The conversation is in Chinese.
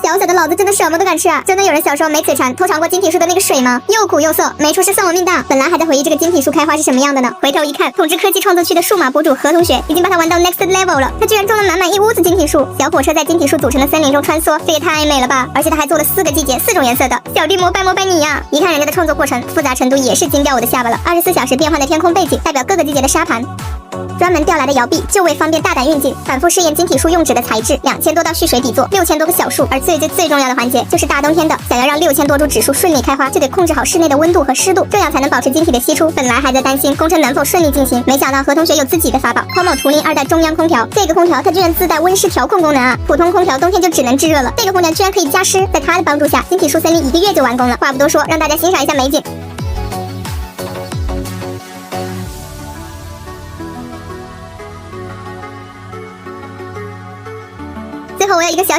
小小的老子真的什么都敢吃啊！真的有人小时候没嘴馋偷尝过金体树的那个水吗？又苦又涩，没出事算我命大。本来还在回忆这个金体树开花是什么样的呢，回头一看，统治科技创作区的数码博主何同学已经把它玩到 next level 了。他居然种了满满一屋子金体树，小火车在金体树组成的森林中穿梭，这也太美了吧！而且他还做了4个季节、4种颜色的小弟膜拜你呀！一看人家的创作过程，复杂程度也是惊掉我的下巴了。24小时变换的天空背景，代表各个季节的沙盘。专门调来的摇臂，就为方便大胆运镜，反复试验晶体树用纸的材质，2000多道蓄水底座，6000多个小树，而最重要的环节就是大冬天的，想要让6000多株指树顺利开花，就得控制好室内的温度和湿度，这样才能保持晶体的析出。本来还在担心工程能否顺利进行，没想到何同学有自己的法宝 ，Como 图灵2代中央空调，这个空调它居然自带温湿调控功能啊！普通空调冬天就只能制热了，这个空调居然可以加湿，在它的帮助下，晶体树森林1个月就完工了。话不多说，让大家欣赏一下美景。最后我有一个小